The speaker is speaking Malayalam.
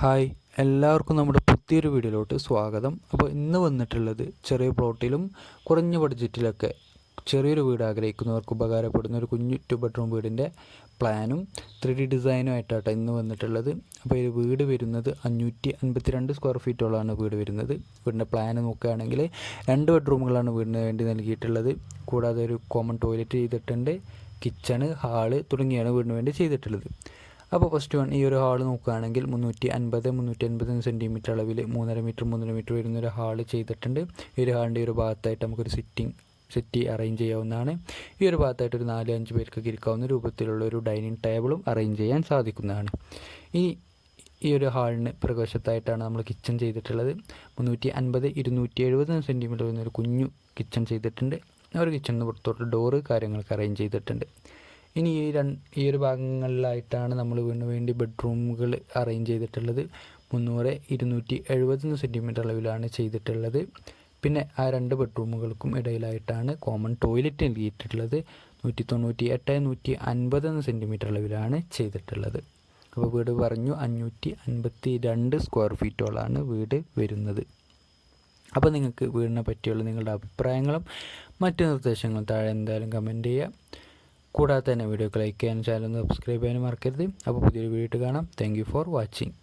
ഹായ്, എല്ലാവർക്കും നമ്മുടെ പുതിയൊരു വീഡിയോയിലോട്ട് സ്വാഗതം. അപ്പോൾ ഇന്ന് വന്നിട്ടുള്ളത് ചെറിയ പ്ലോട്ടിലും കുറഞ്ഞ ബഡ്ജറ്റിലൊക്കെ ചെറിയൊരു വീട് ആഗ്രഹിക്കുന്നവർക്ക് ഉപകാരപ്പെടുന്ന ഒരു കുഞ്ഞു 2 ബെഡ്റൂം വീടിൻ്റെ പ്ലാനും 3D ഡിസൈനും ആയിട്ടാണ് ഇന്ന് വന്നിട്ടുള്ളത്. അപ്പോൾ ഈ വീട് വരുന്നത് 552 സ്ക്വയർ ഫീറ്റോളാണ് വീട് വരുന്നത്. വീടിൻ്റെ പ്ലാൻ നോക്കുകയാണെങ്കിൽ 2 ബെഡ്റൂമുകളാണ് വീടിന് വേണ്ടി നൽകിയിട്ടുള്ളത്. കൂടാതെ ഒരു കോമൺ ടോയ്ലറ്റ് ചെയ്തിട്ടുണ്ട്, കിച്ചണ്, ഹാള് തുടങ്ങിയാണ് വീടിന് വേണ്ടി ചെയ്തിട്ടുള്ളത്. അപ്പോൾ ഫസ്റ്റ് വൺ ഈ ഒരു ഹാൾ നോക്കുകയാണെങ്കിൽ 350 സെൻറ്റിമീറ്റർ അളവിൽ 3.5 മീറ്റർ വരുന്നൊരു ഹാൾ ചെയ്തിട്ടുണ്ട്. ഈ ഒരു ഹാളിൻ്റെ ഒരു ഭാഗത്തായിട്ട് നമുക്കൊരു സെറ്റി അറേഞ്ച് ചെയ്യാവുന്നതാണ്. ഈ ഒരു ഭാഗത്തായിട്ട് ഒരു 4-5 പേർക്കൊക്കെ ഇരിക്കാവുന്ന രൂപത്തിലുള്ള ഒരു ഡൈനിങ് ടേബിളും അറേഞ്ച് ചെയ്യാൻ സാധിക്കുന്നതാണ്. ഈ ഒരു ഹാളിന് പ്രകോശത്തായിട്ടാണ് നമ്മൾ കിച്ചൺ ചെയ്തിട്ടുള്ളത്. 350-270 സെൻറ്റിമീറ്റർ വരുന്നൊരു കുഞ്ഞു കിച്ചൺ ചെയ്തിട്ടുണ്ട്. ഒരു കിച്ചണിന് പുറത്തോട്ട് ഡോറ് കാര്യങ്ങളൊക്കെ അറേഞ്ച് ചെയ്തിട്ടുണ്ട്. ഇനി ഈ ഒരു ഭാഗങ്ങളിലായിട്ടാണ് നമ്മൾ വീടിന് വേണ്ടി ബെഡ്റൂമുകൾ അറേഞ്ച് ചെയ്തിട്ടുള്ളത്. 300-270 സെൻറ്റിമീറ്റർ അളവിലാണ് ചെയ്തിട്ടുള്ളത്. പിന്നെ ആ 2 ബെഡ്റൂമുകൾക്കും ഇടയിലായിട്ടാണ് കോമൺ ടോയ്ലറ്റ് നൽകിയിട്ടുള്ളത്. 198-150 സെൻറ്റിമീറ്റർ അളവിലാണ് ചെയ്തിട്ടുള്ളത്. അപ്പോൾ വീട് പറഞ്ഞു 552 സ്ക്വയർ ഫീറ്റോളാണ് വീട് വരുന്നത്. അപ്പോൾ നിങ്ങൾക്ക് വീടിനെ പറ്റിയുള്ള നിങ്ങളുടെ അഭിപ്രായങ്ങളും മറ്റ് നിർദ്ദേശങ്ങളും താഴെ എന്തായാലും കമൻറ്റ് ചെയ്യുക. കൂടാതെ തന്നെ വീഡിയോക്ക് ലൈക്ക് ചെയ്യാനും ചാനൽ സബ്സ്ക്രൈബ് ചെയ്യാനും മറക്കരുത്. അപ്പോൾ പുതിയൊരു വീഡിയോ കാണാം. Thank you for watching.